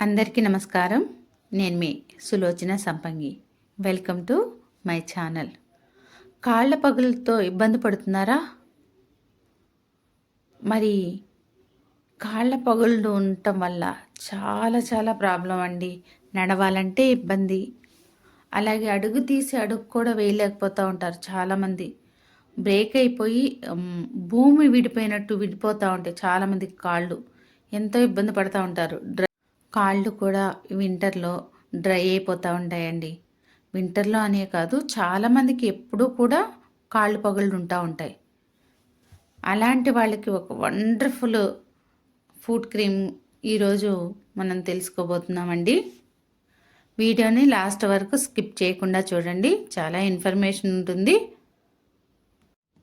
అందరికీ నమస్కారం. నేను మీ సులోచన సంపంగి. Welcome to my channel. కాళ్ళ పగులతో ఇబ్బంది పడుతున్నారా? మరి కాళ్ళ పగుళ్ళు ఉండటం వల్ల చాలా ప్రాబ్లం అండి. నడవాలంటే ఇబ్బంది. అలాగే అడుగు తీసి అడుగు కూడా వేయలేకపోతూ ఉంటారు చాలామంది. బ్రేక్ అయిపోయి భూమి విడిపోయినట్టు విడిపోతూ ఉంటాయి చాలామందికి కాళ్ళు. ఎంతో ఇబ్బంది పడుతూ ఉంటారు. కాళ్ళు కూడా వింటర్లో డ్రై అయిపోతూ ఉంటాయండి. వింటర్లో అనే కాదు, చాలామందికి ఎప్పుడూ కూడా కాళ్ళు పగుళ్ళు ఉంటూ ఉంటాయి. అలాంటి వాళ్ళకి ఒక వండర్ఫుల్ ఫుడ్ క్రీమ్ ఈరోజు మనం తెలుసుకోబోతున్నామండి. వీడియోని లాస్ట్ వరకు స్కిప్ చేయకుండా చూడండి, చాలా ఇన్ఫర్మేషన్ ఉంటుంది.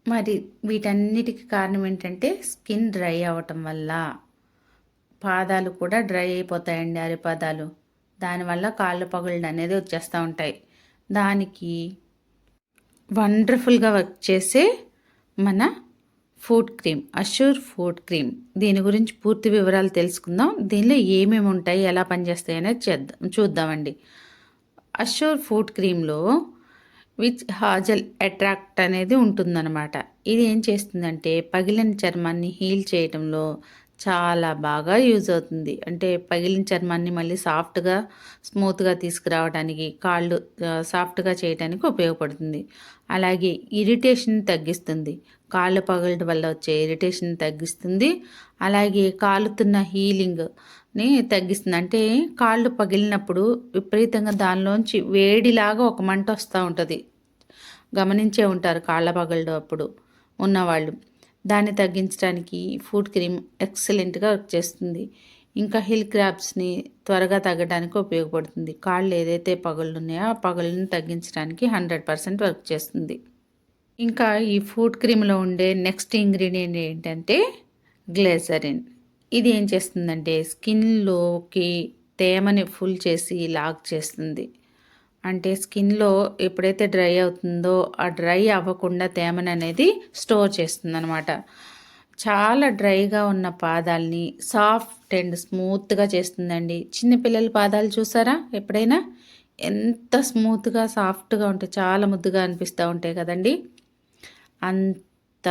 మరి వీటన్నిటికి కారణం ఏంటంటే స్కిన్ డ్రై అవ్వటం వల్ల పాదాలు కూడా డ్రై అయిపోతాయండి, అరిపాదాలు. దానివల్ల కాళ్ళు పగుళ్ళు అనేది వచ్చేస్తూ ఉంటాయి. దానికి వండర్ఫుల్గా వర్క్ చేసే మన food cream, assure food cream, దీని గురించి పూర్తి వివరాలు తెలుసుకుందాం. దీనిలో ఏమేమి ఉంటాయి, ఎలా పనిచేస్తాయి అనేది చూద్దామండి. అష్యూర్ ఫుడ్ క్రీమ్లో విచ్ హాజల్ అట్రాక్ట్ అనేది ఉంటుందన్నమాట. ఇది ఏం చేస్తుందంటే పగిలిన చర్మాన్ని హీల్ చేయడంలో చాలా బాగా యూజ్ అవుతుంది. అంటే పగిలిన చర్మాన్ని మళ్ళీ సాఫ్ట్గా స్మూత్గా తీసుకురావడానికి, కాళ్ళు సాఫ్ట్గా చేయడానికి ఉపయోగపడుతుంది. అలాగే ఇరిటేషన్ తగ్గిస్తుంది. కాళ్ళు పగలడం వల్ల వచ్చే ఇరిటేషన్ తగ్గిస్తుంది. అలాగే కాలుతున్న హీలింగ్ని తగ్గిస్తుంది. అంటే కాళ్ళు పగిలినప్పుడు విపరీతంగా దానిలోంచి వేడిలాగా ఒక మంట వస్తూ ఉంటుంది. గమనించే ఉంటారు కాళ్ళ పగలడం అప్పుడు ఉన్నవాళ్ళు. దాన్ని తగ్గించడానికి ఫుడ్ క్రీమ్ ఎక్సలెంట్గా వర్క్ చేస్తుంది. ఇంకా హిల్ క్రాబ్స్ని త్వరగా తగ్గడానికి ఉపయోగపడుతుంది. కాళ్ళు ఏదైతే పగుళ్ళు ఉన్నాయో ఆ పగుళ్ళని తగ్గించడానికి 100% వర్క్ చేస్తుంది. ఇంకా ఈ ఫుడ్ క్రీమ్లో ఉండే నెక్స్ట్ ఇంగ్రీడియంట్ ఏంటంటే గ్లిజరిన్. ఇది ఏం చేస్తుందంటే స్కిన్లోకి తేమని ఫుల్ చేసి లాక్ చేస్తుంది. అంటే స్కిన్లో ఎప్పుడైతే డ్రై అవుతుందో ఆ డ్రై అవ్వకుండా తేమని అనేది స్టోర్ చేస్తుంది అనమాట. చాలా డ్రైగా ఉన్న పాదాలని సాఫ్ట్ అండ్ స్మూత్గా చేస్తుందండి. చిన్నపిల్లల పాదాలు చూసారా ఎప్పుడైనా? ఎంత స్మూత్గా సాఫ్ట్గా ఉంటాయి, చాలా ముద్దుగా అనిపిస్తూ ఉంటాయి కదండి. అంత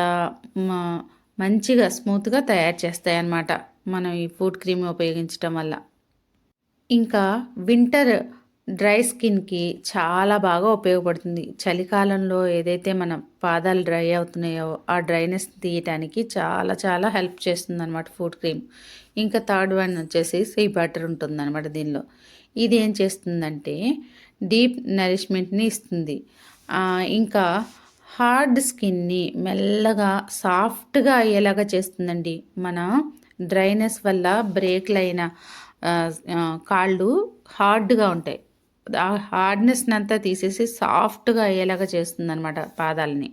మంచిగా స్మూత్గా తయారు చేస్తాయి అన్నమాట మనం ఈ ఫుడ్ క్రీమ్ ఉపయోగించడం వల్ల. ఇంకా వింటర్ డ్రై స్కిన్కి చాలా బాగా ఉపయోగపడుతుంది. చలికాలంలో ఏదైతే మన పాదాలు డ్రై అవుతున్నాయో ఆ డ్రైనెస్ తీయటానికి చాలా హెల్ప్ చేస్తుంది అనమాట ఫుడ్ క్రీమ్. ఇంకా థర్డ్ వన్ వచ్చేసి సీ బటర్ ఉంటుందన్నమాట దీనిలో. ఇది ఏం చేస్తుందంటే డీప్ నరిష్మెంట్ని ఇస్తుంది. ఇంకా హార్డ్ స్కిన్ని మెల్లగా సాఫ్ట్గా అయ్యేలాగా చేస్తుందండి. మన డ్రైనెస్ వల్ల బ్రేక్లు అయిన కాళ్ళు హార్డ్గా ఉంటాయి. ఆ హార్డ్నెస్ని అంతా తీసేసి సాఫ్ట్గా అయ్యేలాగా చేస్తుంది అనమాట పాదాలని.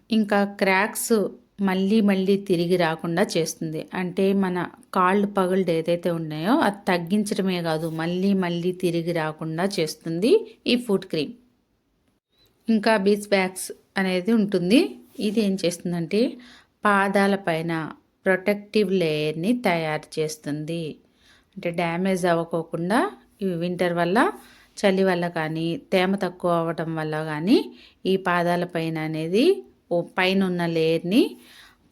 ఇంకా క్రాక్స్ మళ్ళీ తిరిగి రాకుండా చేస్తుంది. అంటే మన కాళ్ళు పగుళ్ళు ఏదైతే ఉన్నాయో అది తగ్గించడమే కాదు, మళ్ళీ తిరిగి రాకుండా చేస్తుంది ఈ ఫుడ్ క్రీమ్. ఇంకా బీచ్ బ్యాగ్స్ అనేది ఉంటుంది. ఇది ఏం చేస్తుందంటే పాదాల పైన ప్రొటెక్టివ్ లేయర్ని తయారు చేస్తుంది. అంటే డ్యామేజ్ అవ్వకోకుండా ఇవి వింటర్ వల్ల, చలి వల్ల కానీ, తేమ తక్కువ అవ్వటం వల్ల కానీ ఈ పాదాల పైన అనేది పైన ఉన్న లేయర్ని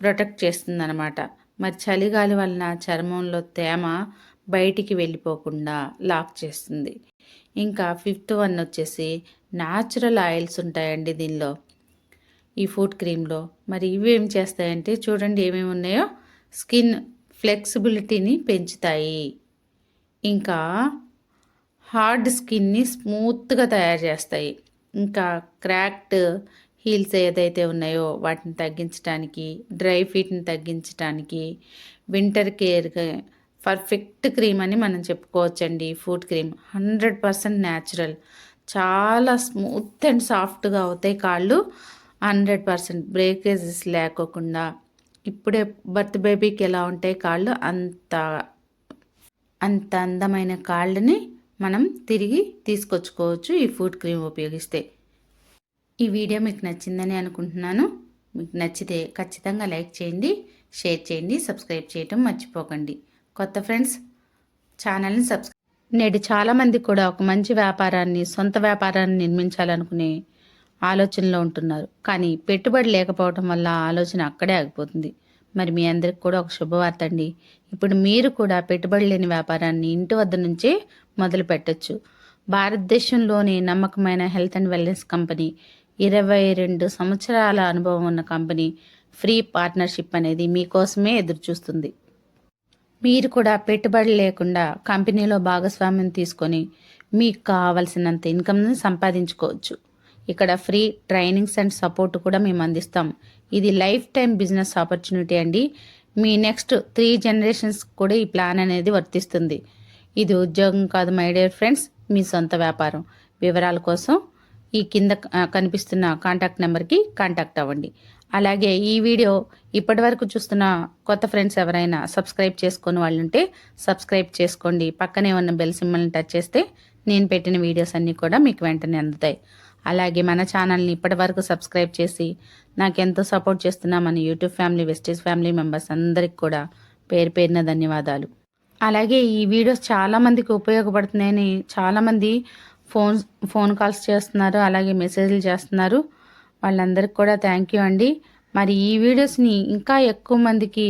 ప్రొటెక్ట్ చేస్తుంది అనమాట. మరి చలిగాలి వలన చర్మంలో తేమ బయటికి వెళ్ళిపోకుండా లాక్ చేస్తుంది. ఇంకా ఫిఫ్త్ వన్ వచ్చేసి న్యాచురల్ ఆయిల్స్ ఉంటాయండి దీనిలో, ఈ ఫుడ్ క్రీమ్లో. మరి ఇవి ఏం చేస్తాయంటే చూడండి ఏమేమి ఉన్నాయో. స్కిన్ ఫ్లెక్సిబిలిటీని పెంచుతాయి. ఇంకా హార్డ్ స్కిన్ని స్మూత్గా తయారు చేస్తాయి. ఇంకా క్రాక్డ్ హీల్స్ ఏదైతే ఉన్నాయో వాటిని తగ్గించడానికి, డ్రై ఫీట్ని తగ్గించడానికి, వింటర్ కేర్ పర్ఫెక్ట్ క్రీమ్ అని మనం చెప్పుకోవచ్చండి. ఫుడ్ క్రీమ్ 100% న్యాచురల్, చాలా స్మూత్ అండ్ సాఫ్ట్గా అవుతాయి కాళ్ళు. 100% బ్రేకేజెస్ లేకోకుండా. ఇప్పుడే బర్త్ బేబీకి ఎలా ఉంటాయి కాళ్ళు, అంత అందమైన కాళ్ళని మనం తిరిగి తీసుకొచ్చుకోవచ్చు ఈ ఫుడ్ క్రీమ్ ఉపయోగిస్తే. ఈ వీడియో మీకు నచ్చిందని అనుకుంటున్నాను. మీకు నచ్చితే ఖచ్చితంగా లైక్ చేయండి, షేర్ చేయండి, సబ్స్క్రైబ్ చేయటం మర్చిపోకండి. కొత్త ఫ్రెండ్స్ ఛానల్ని సబ్స్క్రైబ్. నేడు చాలామంది కూడా ఒక మంచి వ్యాపారాన్ని, సొంత వ్యాపారాన్ని నిర్మించాలనుకునే ఆలోచనలో ఉంటున్నారు. కానీ పెట్టుబడి లేకపోవడం వల్ల ఆ ఆలోచన అక్కడే ఆగిపోతుంది. మరి మీ అందరికి కూడా ఒక శుభవార్త అండి. ఇప్పుడు మీరు కూడా పెట్టుబడి లేని వ్యాపారాన్ని ఇంటి వద్ద నుంచే మొదలు పెట్టచ్చు. భారతదేశంలోని నమ్మకమైన హెల్త్ అండ్ వెల్నెస్ కంపెనీ, 22 సంవత్సరాల అనుభవం ఉన్న కంపెనీ ఫ్రీ పార్ట్నర్షిప్ అనేది మీకోసమే ఎదురు చూస్తుంది. మీరు కూడా పెట్టుబడి లేకుండా కంపెనీలో భాగస్వామ్యం తీసుకొని మీకు కావలసినంత ఇన్కమ్ని సంపాదించుకోవచ్చు. ఇక్కడ ఫ్రీ ట్రైనింగ్స్ అండ్ సపోర్ట్ కూడా మేము అందిస్తాం. ఇది లైఫ్ టైం బిజినెస్ ఆపర్చునిటీ అండి. మీ నెక్స్ట్ 3 జనరేషన్స్ కూడా ఈ ప్లాన్ అనేది వర్తిస్తుంది. ఇది ఉద్యోగం కాదు మై డియర్ ఫ్రెండ్స్, మీ సొంత వ్యాపారం. వివరాల కోసం ఈ కింద కనిపిస్తున్న కాంటాక్ట్ నెంబర్కి కాంటాక్ట్ అవ్వండి. అలాగే ఈ వీడియో ఇప్పటివరకు చూస్తున్న కొత్త ఫ్రెండ్స్ ఎవరైనా సబ్స్క్రైబ్ చేసుకొని వాళ్ళు ఉంటే సబ్స్క్రైబ్ చేసుకోండి. పక్కనే ఉన్న బెల్ సింబల్ని టచ్ చేస్తే నేను పెట్టిన వీడియోస్ అన్నీ కూడా మీకు వెంటనే అందుతాయి. అలాగే మన ఛానల్ని ఇప్పటివరకు సబ్స్క్రైబ్ చేసి నాకెంతో సపోర్ట్ చేస్తున్న మన యూట్యూబ్ ఫ్యామిలీ, వెస్టేజ్ ఫ్యామిలీ మెంబర్స్ అందరికి కూడా పేరు పేరున ధన్యవాదాలు. అలాగే ఈ వీడియోస్ చాలామందికి ఉపయోగపడుతున్నాయని చాలామంది ఫోన్ కాల్స్ చేస్తున్నారు, అలాగే మెసేజ్లు చేస్తున్నారు. వాళ్ళందరికీ కూడా థ్యాంక్ యూ అండి. మరి ఈ వీడియోస్ని ఇంకా ఎక్కువ మందికి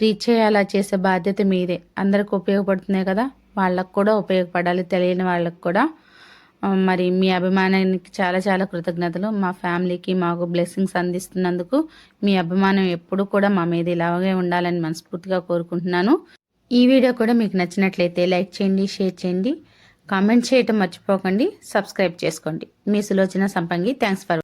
రీచ్ అయ్యేలా చేసే బాధ్యత మీదే. అందరికి ఉపయోగపడుతున్నాయి కదా, వాళ్ళకు కూడా ఉపయోగపడాలి, తెలియని వాళ్ళకు కూడా. మరి మీ అభిమానానికి చాలా చాలా కృతజ్ఞతలు. మా ఫ్యామిలీకి మాకు బ్లెస్సింగ్స్ అందిస్తున్నందుకు మీ అభిమానం ఎప్పుడు కూడా మా మీద ఇలాగే ఉండాలని మనస్ఫూర్తిగా కోరుకుంటున్నాను. ఈ వీడియో కూడా మీకు నచ్చినట్లయితే లైక్ చేయండి, షేర్ చేయండి, కామెంట్ చేయటం మర్చిపోకండి, సబ్స్క్రైబ్ చేసుకోండి. మీ సులోచన సంపంగి. Thanks for